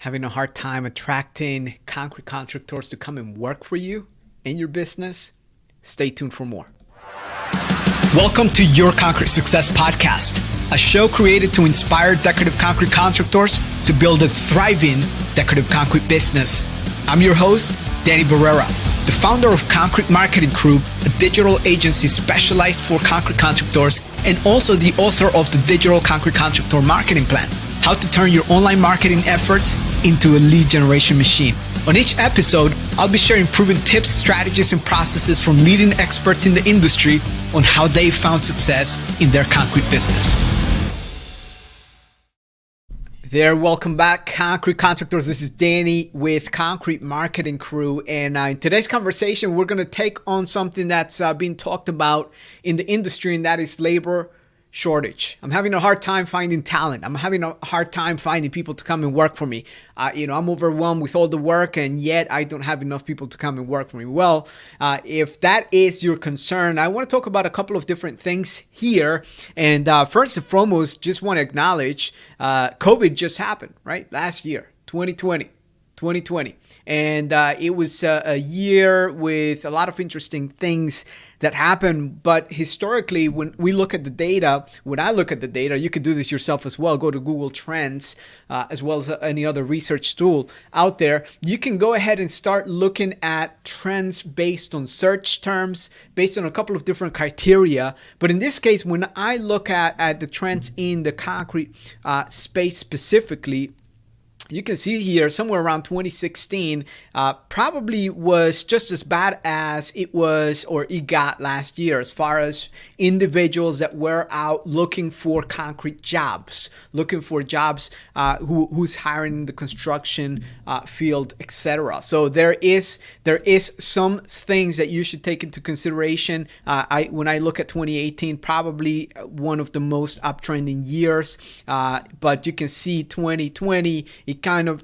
Having a hard time attracting concrete contractors to come and work for you in your business? Stay tuned for more. Welcome to Your Concrete Success Podcast, a show created to inspire decorative concrete contractors to build a thriving decorative concrete business. I'm your host, Danny Barrera, the founder of Concrete Marketing Crew, a digital agency specialized for concrete contractors, and also the author of the Digital Concrete Contractor Marketing Plan, how to turn your online marketing efforts into a lead generation machine. On each episode, I'll be sharing proven tips, strategies, and processes from leading experts in the industry on how they found success in their concrete business. Welcome back, concrete contractors. This is Danny with Concrete Marketing Crew, and in today's conversation, we're going to take on something that's being talked about in the industry, and that is labor shortage. I'm having a hard time finding talent. I'm having a hard time finding people to come and work for me. I'm overwhelmed with all the work, and yet I don't have enough people to come and work for me. Well, if that is your concern, I want to talk about a couple of different things here. And first and foremost, just want to acknowledge COVID just happened, right? Last year, 2020. And it was a year with a lot of interesting things that happened. But historically, when I look at the data, you could do this yourself as well. Go to Google Trends, as well as any other research tool out there. You can go ahead and start looking at trends based on search terms, based on a couple of different criteria. But in this case, when I look at the trends in the concrete space specifically, you can see here somewhere around 2016 probably was just as bad as it got last year, as far as individuals that were out looking for concrete jobs, who's hiring in the construction field, etc. So there is some things that you should take into consideration. When I look at 2018, probably one of the most uptrending years, but you can see 2020,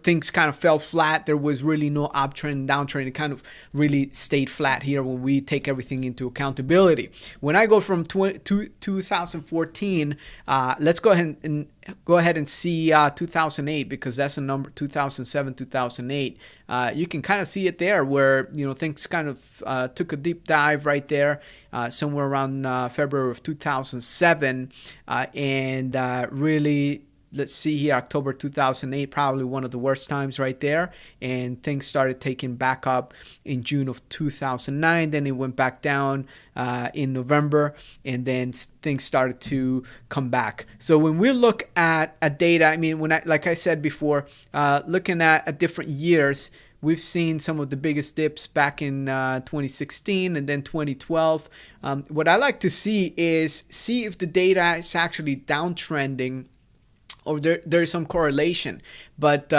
things kind of fell flat. There was really no uptrend, downtrend. It kind of really stayed flat here when we take everything into accountability. When I go from 2014, let's go ahead and see 2008, because that's the number. 2007, 2008. You can kind of see it there, where things kind of took a deep dive right there, somewhere around February of 2007, and really. Let's see here, October 2008, probably one of the worst times right there. And things started taking back up in June of 2009. Then it went back down in November, and then things started to come back. So when we look at data, like I said before, looking at different years, we've seen some of the biggest dips back in 2016 and then 2012. What I like to see if the data is actually downtrending, or there is some correlation. But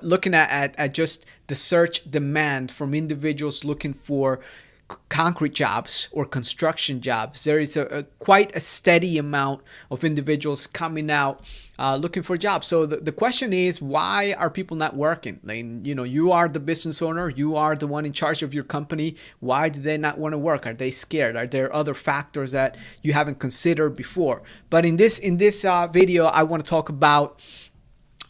looking at just the search demand from individuals looking for concrete jobs or construction jobs, there is quite a steady amount of individuals coming out looking for jobs. So the question is, why are people not working? You are the business owner, you are the one in charge of your company. Why do they not want to work? Are they scared? Are there other factors that you haven't considered before? But in this video, I want to talk about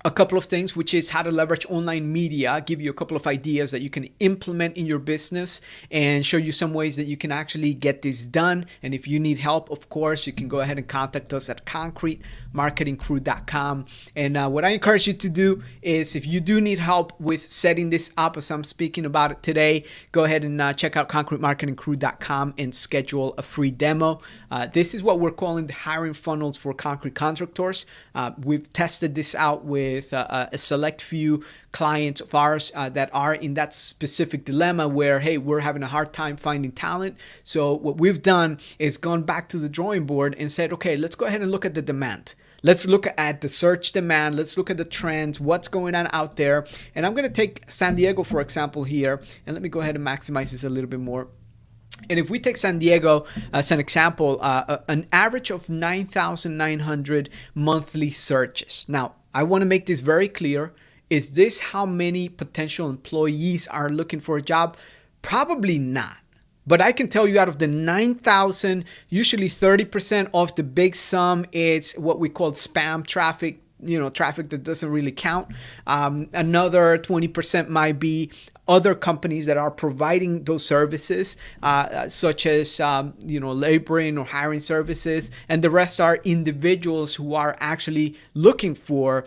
a couple of things, which is how to leverage online media, give you a couple of ideas that you can implement in your business, and show you some ways that you can actually get this done. And if you need help, of course, you can go ahead and contact us at concretemarketingcrew.com. And what I encourage you to do is, if you do need help with setting this up, as I'm speaking about it today, go ahead and check out concretemarketingcrew.com and schedule a free demo. This is what we're calling the hiring funnels for concrete contractors. We've tested this out with a select few clients of ours that are in that specific dilemma where, hey, we're having a hard time finding talent. So what we've done is gone back to the drawing board and said, okay, let's go ahead and look at the demand. Let's look at the search demand. Let's look at the trends, what's going on out there. And I'm going to take San Diego, for example, here. And let me go ahead and maximize this a little bit more. And if we take San Diego as an example, an average of 9,900 monthly searches. Now, I want to make this very clear. Is this how many potential employees are looking for a job? Probably not. But I can tell you, out of the 9,000, usually 30% of the big sum is what we call spam traffic, traffic that doesn't really count. Another 20% might be other companies that are providing those services, such as laboring or hiring services, and the rest are individuals who are actually looking for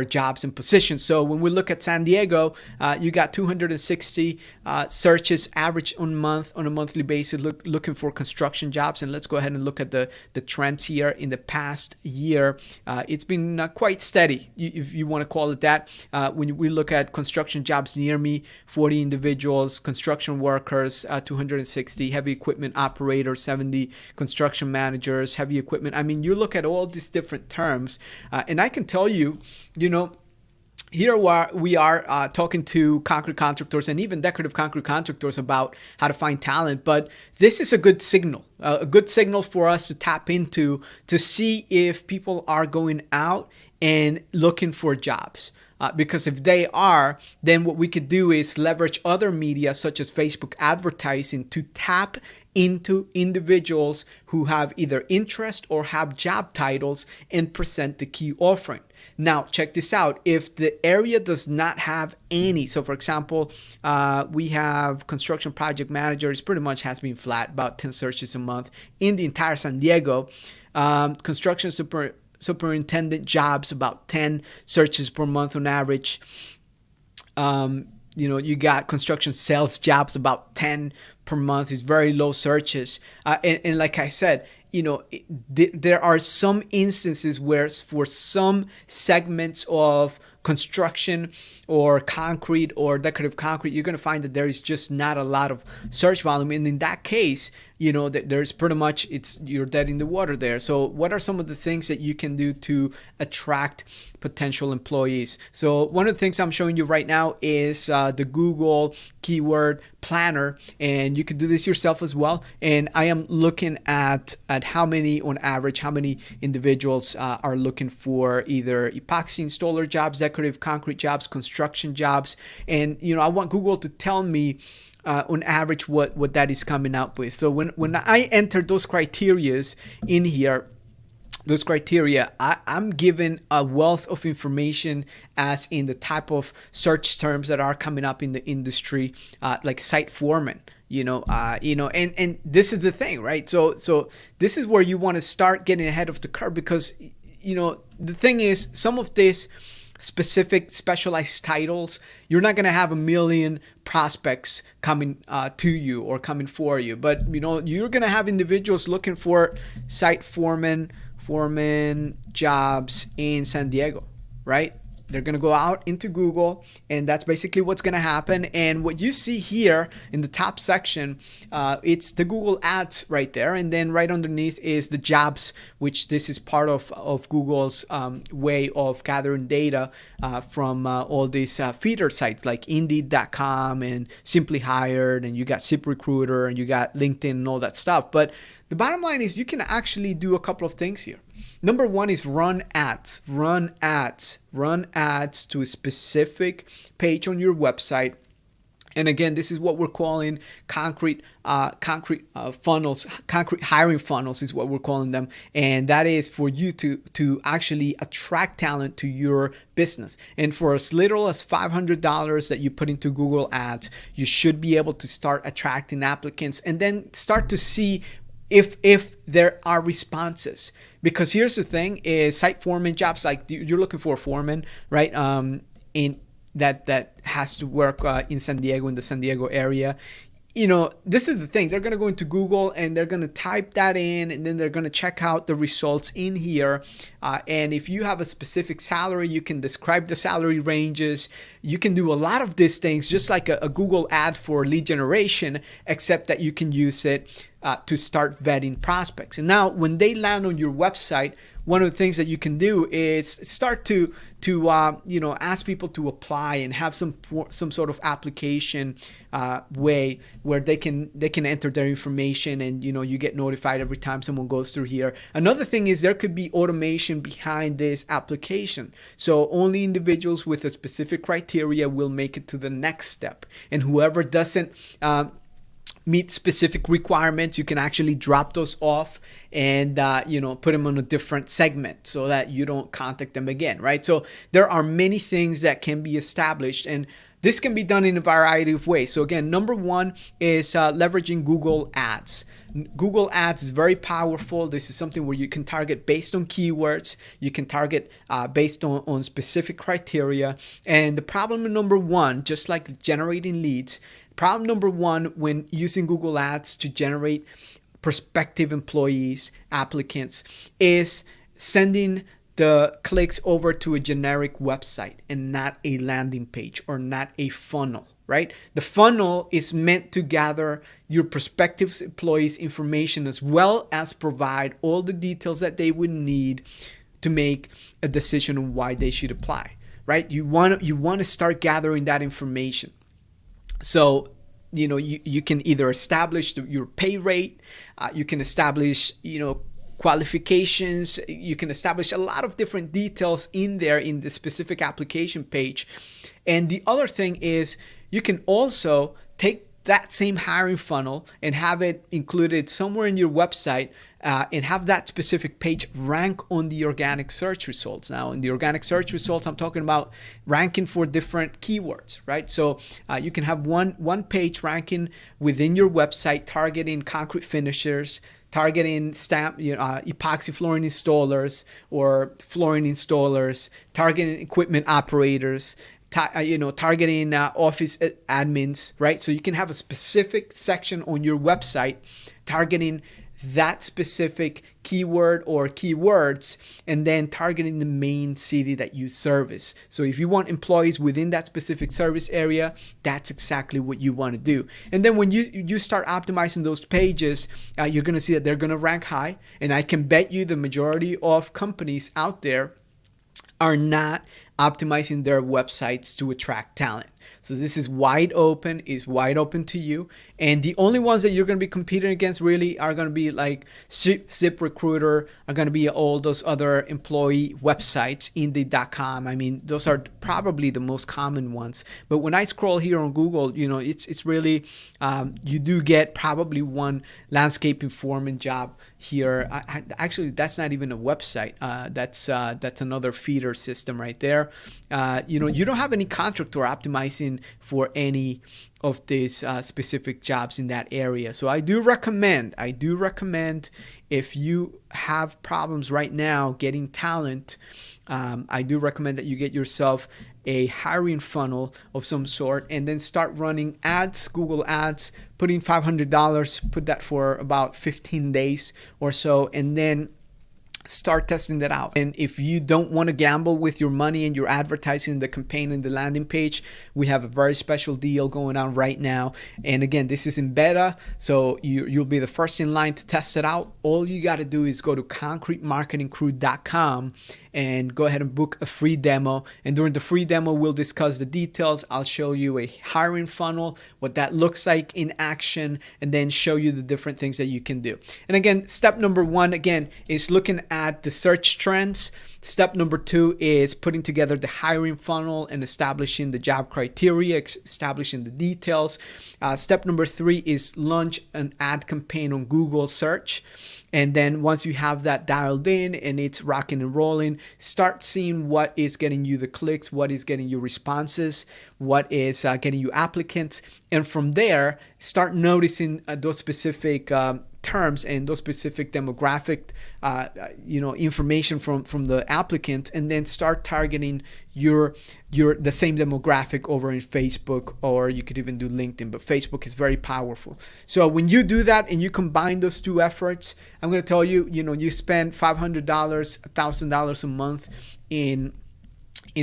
jobs and positions. So when we look at San Diego, you got 260 searches average on a monthly basis looking for construction jobs. And let's go ahead and look at the trends here in the past year. It's been quite steady, if you want to call it that. When we look at construction jobs near me, 40 individuals, construction workers, 260, heavy equipment operators, 70 construction managers, heavy equipment. I mean, you look at all these different terms, and I can tell you, here we are talking to concrete contractors and even decorative concrete contractors about how to find talent. But this is a good signal for us to tap into to see if people are going out and looking for jobs. Because if they are, then what we could do is leverage other media such as Facebook advertising to tap into individuals who have either interest or have job titles and present the key offering. Now, check this out. If the area does not have any, so for example, we have construction project managers, pretty much has been flat, about 10 searches a month in the entire San Diego. Construction superintendent jobs, about 10 searches per month on average. You got construction sales jobs, about 10 per month. Is very low searches. And like I said, there are some instances where for some segments of construction or concrete or decorative concrete, you're going to find that there is just not a lot of search volume. And in that case, that there's pretty much, you're dead in the water there. So what are some of the things that you can do to attract potential employees? So one of the things I'm showing you right now is the Google keyword planner, and you can do this yourself as well. And I am looking at how many individuals are looking for either epoxy installer jobs, decorative concrete jobs, construction jobs. And I want Google to tell me on average what that is coming out with. So when I enter those criterias in here, I'm given a wealth of information as in the type of search terms that are coming up in the industry, like site foreman. And this is the thing, right? So this is where you want to start getting ahead of the curve, because the thing is, some of this specific specialized titles, you're not going to have a million prospects coming to you or coming for you, but you're going to have individuals looking for site foreman jobs in San Diego, right? They're going to go out into Google, and that's basically what's going to happen. And what you see here in the top section, it's the Google ads right there. And then right underneath is the jobs, which this is part of Google's way of gathering data from all these feeder sites like Indeed.com and Simply Hired, and you got ZipRecruiter, and you got LinkedIn and all that stuff. But the bottom line is you can actually do a couple of things here. Number one is run ads to a specific page on your website. And again, this is what we're calling concrete funnels. Concrete hiring funnels is what we're calling them. And that is for you to actually attract talent to your business. And for as little as $500 that you put into Google Ads, you should be able to start attracting applicants and then start to see if there are responses. Because here's the thing is site foreman jobs, like you're looking for a foreman, right? In that has to work in San Diego, in the San Diego area. This is the thing. They're going to go into Google and they're going to type that in, and then they're going to check out the results in here. And if you have a specific salary, you can describe the salary ranges. You can do a lot of these things, just like a Google ad for lead generation, except that you can use it to start vetting prospects. And now when they land on your website, one of the things that you can do is start to ask people to apply and have some sort of application way where they can enter their information, and you get notified every time someone goes through here. Another thing is there could be automation behind this application, so only individuals with a specific criteria will make it to the next step, and whoever doesn't meet specific requirements, you can actually drop those off and put them on a different segment so that you don't contact them again, right? So there are many things that can be established, and this can be done in a variety of ways. So again, number one is leveraging Google Ads. Google Ads is very powerful. This is something where you can target based on keywords. You can target based on specific criteria. And the problem number one, just like generating leads, problem number one when using Google Ads to generate prospective employees, applicants, is sending the clicks over to a generic website and not a landing page or not a funnel, right? The funnel is meant to gather your prospective employees' information as well as provide all the details that they would need to make a decision on why they should apply, right? You want to start gathering that information. So you can either establish your pay rate, you can establish qualifications, you can establish a lot of different details in there in the specific application page. And the other thing is you can also take that same hiring funnel and have it included somewhere in your website and have that specific page rank on the organic search results. Now, in the organic search results, I'm talking about ranking for different keywords, right? So you can have one page ranking within your website targeting concrete finishers, targeting epoxy flooring installers or flooring installers, targeting equipment operators, targeting office admins, right? So you can have a specific section on your website targeting that specific keyword or keywords, and then targeting the main city that you service. So if you want employees within that specific service area, that's exactly what you want to do. And then when you start optimizing those pages, you're going to see that they're going to rank high. And I can bet you the majority of companies out there are not optimizing their websites to attract talent. So this is wide open to you. And the only ones that you're going to be competing against really are going to be like ZipRecruiter, are going to be all those other employee websites, Indeed.com. I mean, those are probably the most common ones. But when I scroll here on Google, it's really, you do get probably one landscaping foreman job here. Actually, that's not even a website. That's another feeder system right there. You don't have any contractor optimizing for any of these specific jobs in that area. So I do recommend if you have problems right now getting talent, I do recommend that you get yourself a hiring funnel of some sort and then start running ads, Google Ads, putting $500, put that for about 15 days or so, and then start testing that out. And if you don't want to gamble with your money and your advertising, the campaign and the landing page, we have a very special deal going on right now. And again, this is in beta, so you'll be the first in line to test it out. All you got to do is go to concretemarketingcrew.com and go ahead and book a free demo. And during the free demo, we'll discuss the details. I'll show you a hiring funnel, what that looks like in action, and then show you the different things that you can do. And again, step number one, again, is looking at the search trends. Step number two is putting together the hiring funnel and establishing the job criteria, establishing the details. Step number three is launch an ad campaign on Google search. And then once you have that dialed in and it's rocking and rolling, start seeing what is getting you the clicks, what is getting you responses, what is getting you applicants. And from there, start noticing those specific terms and those specific demographic information from the applicant, and then start targeting the same demographic over in Facebook, or you could even do LinkedIn, but Facebook is very powerful. So when you do that and you combine those two efforts, I'm going to tell you, you spend $500, $1,000 a month in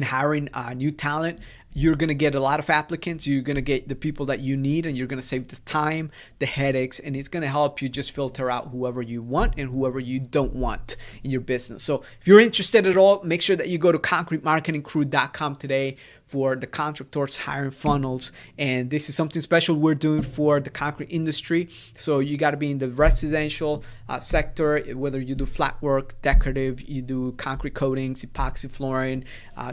hiring new talent. You're going to get a lot of applicants. You're going to get the people that you need, and you're going to save the time, the headaches, and it's going to help you just filter out whoever you want and whoever you don't want in your business. So if you're interested at all, make sure that you go to concretemarketingcrew.com today for the contractors hiring funnels. And this is something special we're doing for the concrete industry. So you got to be in the residential sector, whether you do flatwork, decorative, you do concrete coatings, epoxy flooring,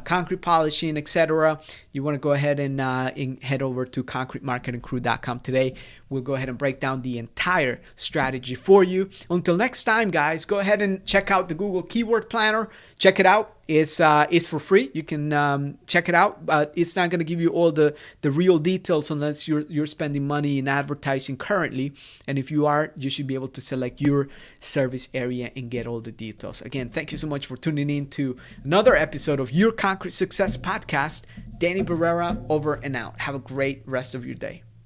concrete polishing, etc. you want to go ahead and head over to concretemarketingcrew.com today. We'll go ahead and break down the entire strategy for you. Until next time, guys, go ahead and check out the Google Keyword Planner. Check it out. It's for free. You can check it out, but it's not going to give you all the real details unless you're spending money in advertising currently. And if you are, you should be able to select your service area and get all the details. Again, thank you so much for tuning in to another episode of Your Concrete Success Podcast. Danny Barrera, over and out. Have a great rest of your day.